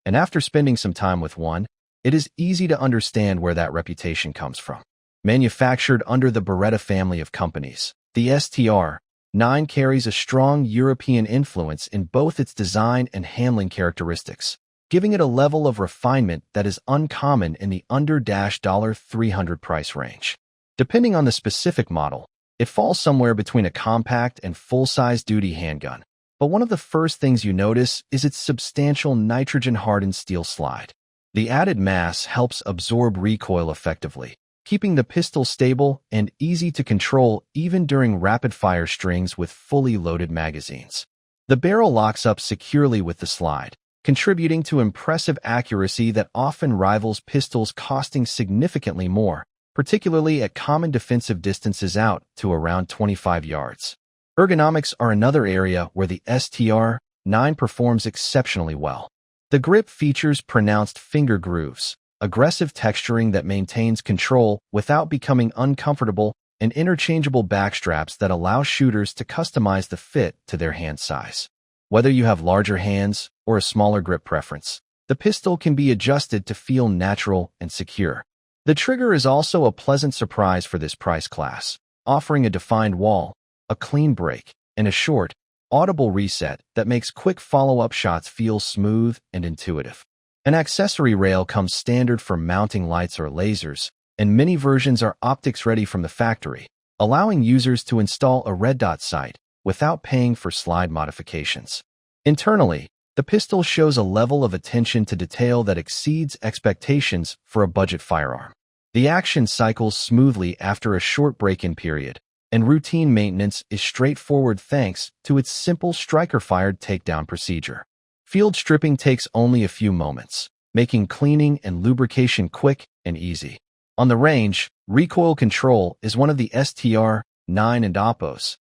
and after spending some time with one, it is easy to understand where that reputation comes from. Manufactured under the Beretta family of companies, the STR-9 carries a strong European influence in both its design and handling characteristics, giving it a level of refinement that is uncommon in the under $300 price range. Depending on the specific model, it falls somewhere between a compact and full-size duty handgun, but one of the first things you notice is its substantial nitrogen-hardened steel slide. The added mass helps absorb recoil effectively, keeping the pistol stable and easy to control even during rapid-fire strings with fully loaded magazines. The barrel locks up securely with the slide, contributing to impressive accuracy that often rivals pistols costing significantly more, particularly at common defensive distances out to around 25 yards. Ergonomics are another area where the STR-9 performs exceptionally well. The grip features pronounced finger grooves, aggressive texturing that maintains control without becoming uncomfortable, and interchangeable backstraps that allow shooters to customize the fit to their hand size. Whether you have larger hands or a smaller grip preference, the pistol can be adjusted to feel natural and secure. The trigger is also a pleasant surprise for this price class, offering a defined wall, a clean break, and a short, audible reset that makes quick follow-up shots feel smooth and intuitive. An accessory rail comes standard for mounting lights or lasers, and many versions are optics-ready from the factory, allowing users to install a red dot sight without paying for slide modifications. Internally, the pistol shows a level of attention to detail that exceeds expectations for a budget firearm. The action cycles smoothly after a short break-in period, and routine maintenance is straightforward thanks to its simple striker-fired takedown procedure. Field stripping takes only a few moments, making cleaning and lubrication quick and easy. On the range, recoil control is one of the STR-9 and Oppo's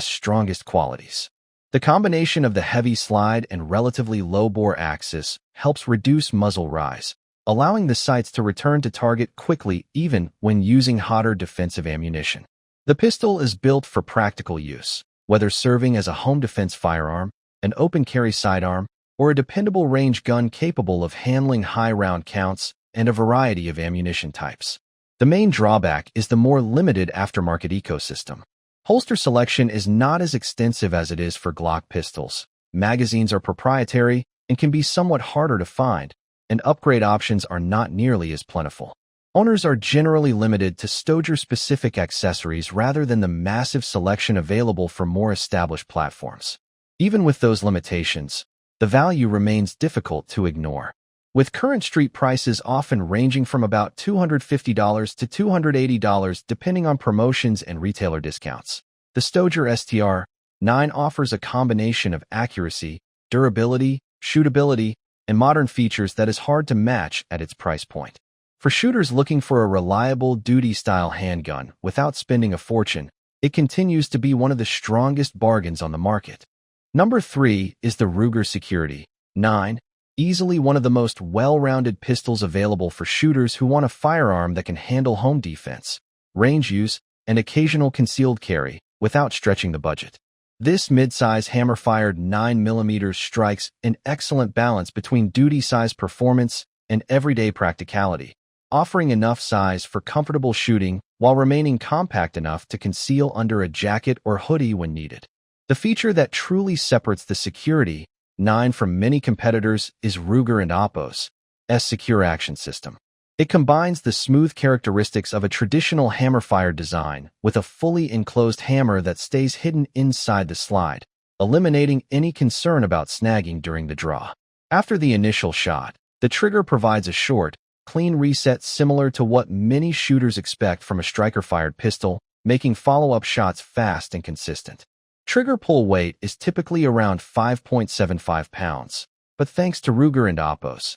strongest qualities. The combination of the heavy slide and relatively low-bore axis helps reduce muzzle rise, allowing the sights to return to target quickly even when using hotter defensive ammunition. The pistol is built for practical use, whether serving as a home defense firearm, an open carry sidearm, or a dependable range gun capable of handling high round counts and a variety of ammunition types. The main drawback is the more limited aftermarket ecosystem. Holster selection is not as extensive as it is for Glock pistols. Magazines are proprietary and can be somewhat harder to find, and upgrade options are not nearly as plentiful. Owners are generally limited to Stoeger-specific accessories rather than the massive selection available for more established platforms. Even with those limitations, the value remains difficult to ignore. With current street prices often ranging from about $250 to $280 depending on promotions and retailer discounts, the Stoeger STR-9 offers a combination of accuracy, durability, shootability, and modern features that is hard to match at its price point. For shooters looking for a reliable duty-style handgun without spending a fortune, it continues to be one of the strongest bargains on the market. Number 3 is the Ruger Security 9, easily one of the most well-rounded pistols available for shooters who want a firearm that can handle home defense, range use, and occasional concealed carry without stretching the budget. This mid-size hammer-fired 9mm strikes an excellent balance between duty-size performance and everyday practicality, offering enough size for comfortable shooting while remaining compact enough to conceal under a jacket or hoodie when needed. The feature that truly separates the Security 9 from many competitors is Ruger and Oppo's Secure Action System. It combines the smooth characteristics of a traditional hammer-fired design with a fully enclosed hammer that stays hidden inside the slide, eliminating any concern about snagging during the draw. After the initial shot, the trigger provides a short, clean reset similar to what many shooters expect from a striker-fired pistol, making follow-up shots fast and consistent. Trigger pull weight is typically around 5.75 pounds, but thanks to Ruger and Appos'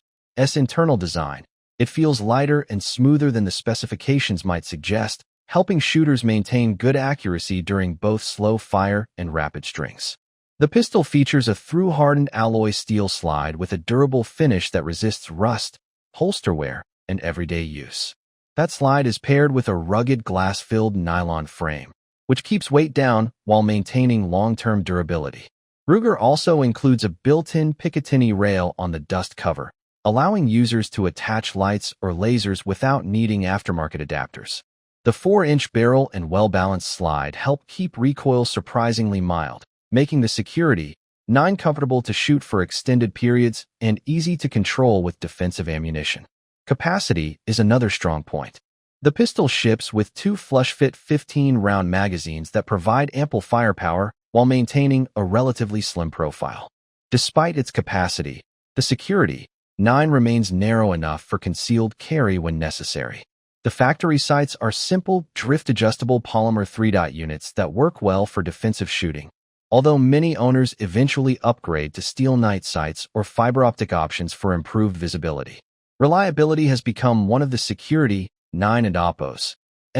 internal design, it feels lighter and smoother than the specifications might suggest, helping shooters maintain good accuracy during both slow fire and rapid strings. The pistol features a through-hardened alloy steel slide with a durable finish that resists rust, holster wear, and everyday use. That slide is paired with a rugged glass-filled nylon frame, which keeps weight down while maintaining long-term durability. Ruger also includes a built-in Picatinny rail on the dust cover, allowing users to attach lights or lasers without needing aftermarket adapters. The 4-inch barrel and well-balanced slide help keep recoil surprisingly mild, making the Security 9 comfortable to shoot for extended periods and easy to control with defensive ammunition. Capacity is another strong point. The pistol ships with 2 flush-fit 15-round magazines that provide ample firepower while maintaining a relatively slim profile. Despite its capacity, the Security 9 remains narrow enough for concealed carry when necessary. The factory sights are simple, drift-adjustable polymer 3-dot units that work well for defensive shooting, although many owners eventually upgrade to steel night sights or fiber optic options for improved visibility. Reliability has become one of the Security 9 and Appos'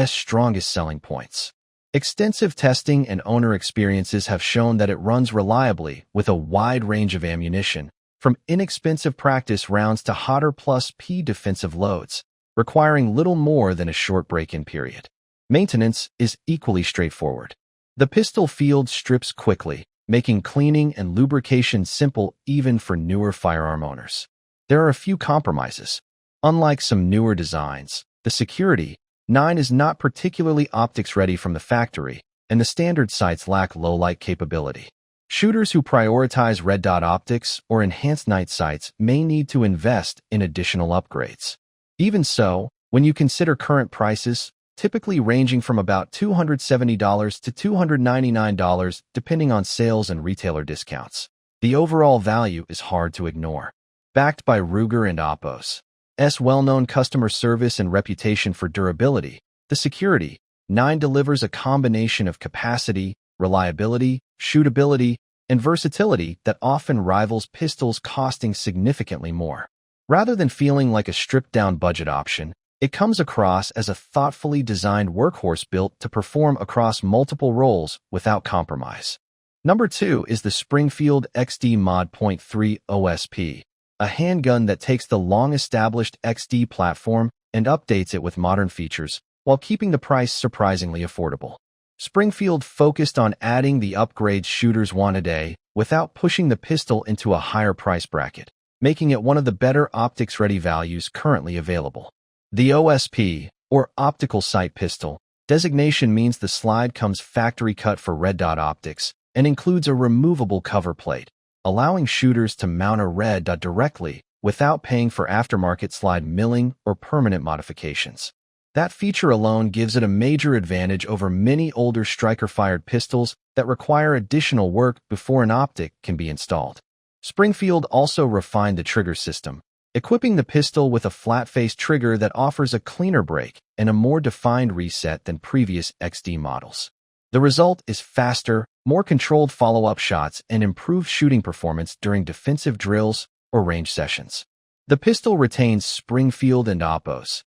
strongest selling points. Extensive testing and owner experiences have shown that it runs reliably with a wide range of ammunition, from inexpensive practice rounds to hotter plus P defensive loads, requiring little more than a short break-in period. Maintenance is equally straightforward. The pistol field strips quickly, making cleaning and lubrication simple even for newer firearm owners. There are a few compromises. Unlike some newer designs, the Security 9 is not particularly optics-ready from the factory, and the standard sights lack low-light capability. Shooters who prioritize red dot optics or enhanced night sights may need to invest in additional upgrades. Even so, when you consider current prices, typically ranging from about $270 to $299 depending on sales and retailer discounts, the overall value is hard to ignore. Backed by Ruger and Appos' well-known customer service and reputation for durability, the Security 9 delivers a combination of capacity, reliability, shootability, and versatility that often rivals pistols costing significantly more. Rather than feeling like a stripped-down budget option, it comes across as a thoughtfully designed workhorse built to perform across multiple roles without compromise. Number 2 is the Springfield XD Mod .3 OSP, a handgun that takes the long-established XD platform and updates it with modern features, while keeping the price surprisingly affordable. Springfield focused on adding the upgrades shooters want today without pushing the pistol into a higher price bracket, making it one of the better optics-ready values currently available. The OSP, or Optical Sight Pistol, designation means the slide comes factory-cut for red dot optics and includes a removable cover plate, allowing shooters to mount a red dot directly without paying for aftermarket slide milling or permanent modifications. That feature alone gives it a major advantage over many older striker-fired pistols that require additional work before an optic can be installed. Springfield also refined the trigger system, equipping the pistol with a flat-face trigger that offers a cleaner break and a more defined reset than previous XD models. The result is faster, more controlled follow-up shots and improved shooting performance during defensive drills or range sessions. The pistol retains Springfield and Appos'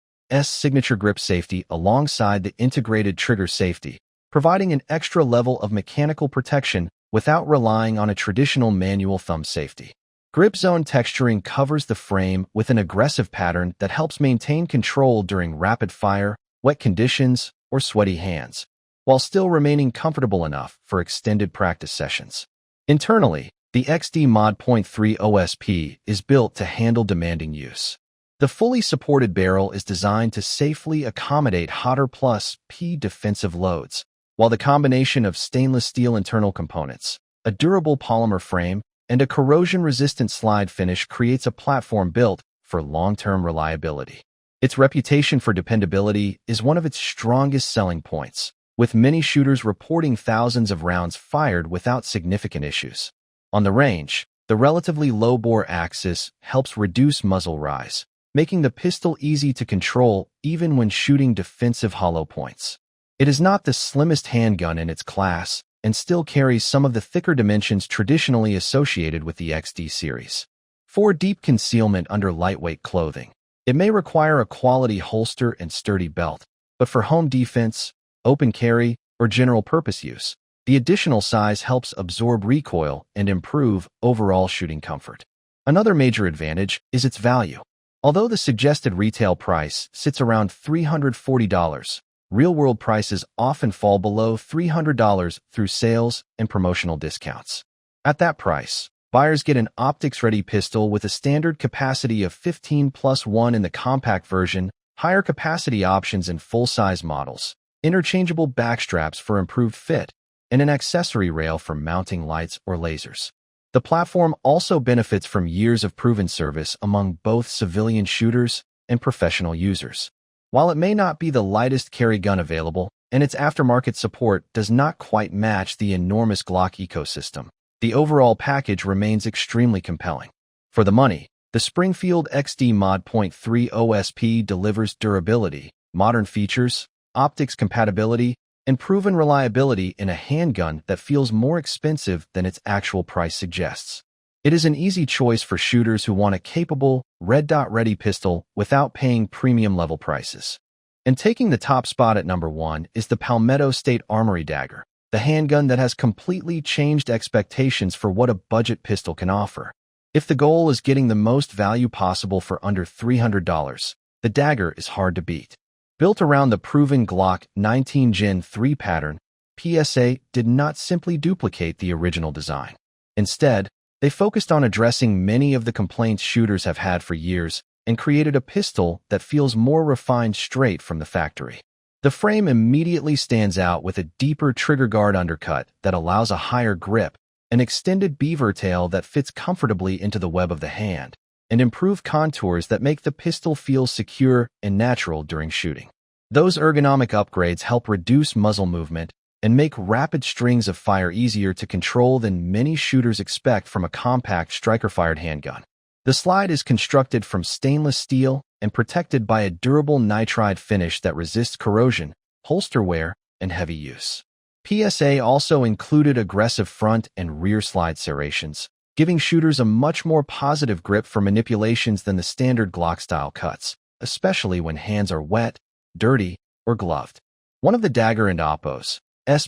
signature grip safety alongside the integrated trigger safety, providing an extra level of mechanical protection without relying on a traditional manual thumb safety. Grip zone texturing covers the frame with an aggressive pattern that helps maintain control during rapid fire, wet conditions, or sweaty hands, while still remaining comfortable enough for extended practice sessions. Internally, the XD Mod .3 OSP is built to handle demanding use. The fully supported barrel is designed to safely accommodate hotter plus P defensive loads, while the combination of stainless steel internal components, a durable polymer frame, and a corrosion-resistant slide finish creates a platform built for long-term reliability. Its reputation for dependability is one of its strongest selling points, with many shooters reporting thousands of rounds fired without significant issues. On the range, the relatively low-bore axis helps reduce muzzle rise, making the pistol easy to control even when shooting defensive hollow points. It is not the slimmest handgun in its class and still carries some of the thicker dimensions traditionally associated with the XD series. For deep concealment under lightweight clothing, it may require a quality holster and sturdy belt, but for home defense, open carry, or general-purpose use, the additional size helps absorb recoil and improve overall shooting comfort. Another major advantage is its value. Although the suggested retail price sits around $340, real-world prices often fall below $300 through sales and promotional discounts. At that price, buyers get an optics-ready pistol with a standard capacity of 15+1 in the compact version, higher capacity options in full-size models, interchangeable backstraps for improved fit, and an accessory rail for mounting lights or lasers. The platform also benefits from years of proven service among both civilian shooters and professional users. While it may not be the lightest carry gun available, and its aftermarket support does not quite match the enormous Glock ecosystem, the overall package remains extremely compelling. For the money, the Springfield XD Mod .3 OSP delivers durability, modern features, optics compatibility, and proven reliability in a handgun that feels more expensive than its actual price suggests. It is an easy choice for shooters who want a capable, red dot-ready pistol without paying premium-level prices. And taking the top spot at number 1 is the Palmetto State Armory Dagger, the handgun that has completely changed expectations for what a budget pistol can offer. If the goal is getting the most value possible for under $300, the Dagger is hard to beat. Built around the proven Glock 19 Gen 3 pattern, PSA did not simply duplicate the original design. Instead, they focused on addressing many of the complaints shooters have had for years and created a pistol that feels more refined straight from the factory. The frame immediately stands out with a deeper trigger guard undercut that allows a higher grip, an extended beaver tail that fits comfortably into the web of the hand, and improved contours that make the pistol feel secure and natural during shooting. Those ergonomic upgrades help reduce muzzle movement and make rapid strings of fire easier to control than many shooters expect from a compact striker-fired handgun. The slide is constructed from stainless steel and protected by a durable nitride finish that resists corrosion, holster wear, and heavy use. PSA also included aggressive front and rear slide serrations, giving shooters a much more positive grip for manipulations than the standard Glock-style cuts, especially when hands are wet, dirty, or gloved. One of the Dagger and Oppo's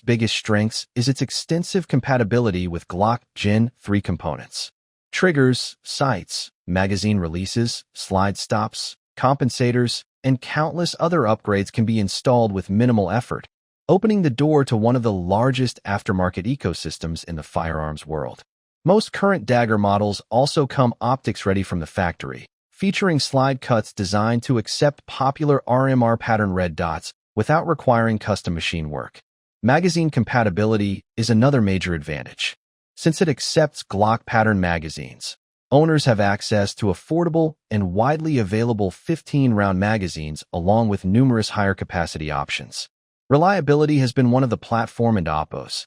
biggest strengths is its extensive compatibility with Glock Gen 3 components. Triggers, sights, magazine releases, slide stops, compensators, and countless other upgrades can be installed with minimal effort, opening the door to one of the largest aftermarket ecosystems in the firearms world. Most current Dagger models also come optics-ready from the factory, featuring slide cuts designed to accept popular RMR pattern red dots without requiring custom machine work. Magazine compatibility is another major advantage. Since it accepts Glock pattern magazines, owners have access to affordable and widely available 15-round magazines along with numerous higher capacity options. Reliability has been one of the platform and Oppo's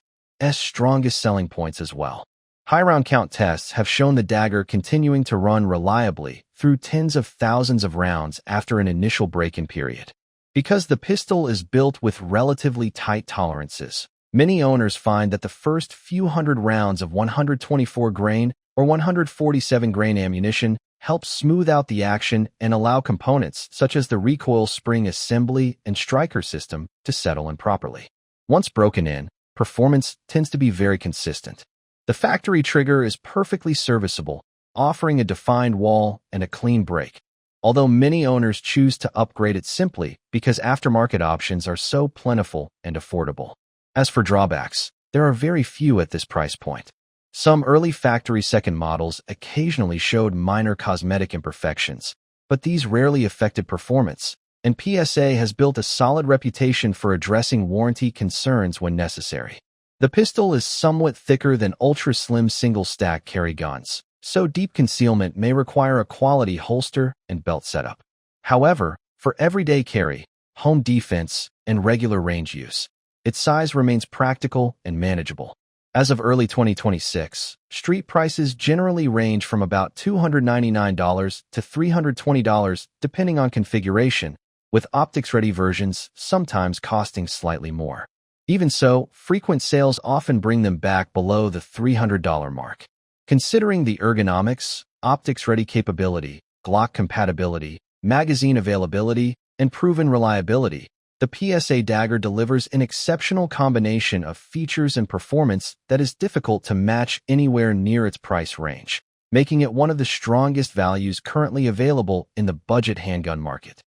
strongest selling points as well. High round count tests have shown the Dagger continuing to run reliably through tens of thousands of rounds after an initial break-in period. Because the pistol is built with relatively tight tolerances, many owners find that the first few hundred rounds of 124 grain or 147 grain ammunition helps smooth out the action and allow components such as the recoil spring assembly and striker system to settle in properly. Once broken in, performance tends to be very consistent. The factory trigger is perfectly serviceable, offering a defined wall and a clean break, although many owners choose to upgrade it simply because aftermarket options are so plentiful and affordable. As for drawbacks, there are very few at this price point. Some early factory second models occasionally showed minor cosmetic imperfections, but these rarely affected performance, and PSA has built a solid reputation for addressing warranty concerns when necessary. The pistol is somewhat thicker than ultra-slim single-stack carry guns, so deep concealment may require a quality holster and belt setup. However, for everyday carry, home defense, and regular range use, its size remains practical and manageable. As of early 2026, street prices generally range from about $299 to $320 depending on configuration, with optics-ready versions sometimes costing slightly more. Even so, frequent sales often bring them back below the $300 mark. Considering the ergonomics, optics-ready capability, Glock compatibility, magazine availability, and proven reliability, the PSA Dagger delivers an exceptional combination of features and performance that is difficult to match anywhere near its price range, making it one of the strongest values currently available in the budget handgun market.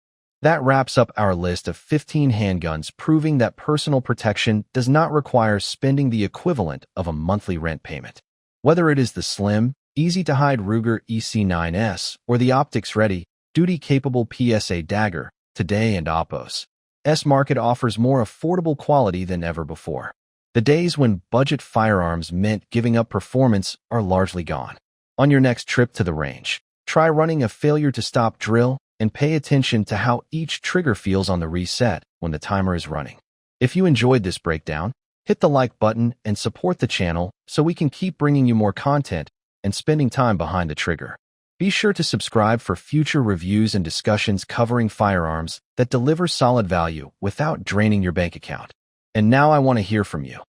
That wraps up our list of 15 handguns, proving that personal protection does not require spending the equivalent of a monthly rent payment. Whether it is the slim, easy-to-hide Ruger EC9S or the optics-ready, duty-capable PSA Dagger, today and Oppo's market offers more affordable quality than ever before. The days when budget firearms meant giving up performance are largely gone. On your next trip to the range, try running a failure-to-stop drill and pay attention to how each trigger feels on the reset when the timer is running. If you enjoyed this breakdown, hit the like button and support the channel so we can keep bringing you more content and spending time behind the trigger. Be sure to subscribe for future reviews and discussions covering firearms that deliver solid value without draining your bank account. And now I want to hear from you.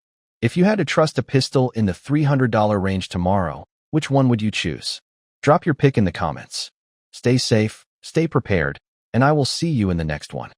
If you had to trust a pistol in the $300 range tomorrow, which one would you choose? Drop your pick in the comments. Stay safe, stay prepared, and I will see you in the next one.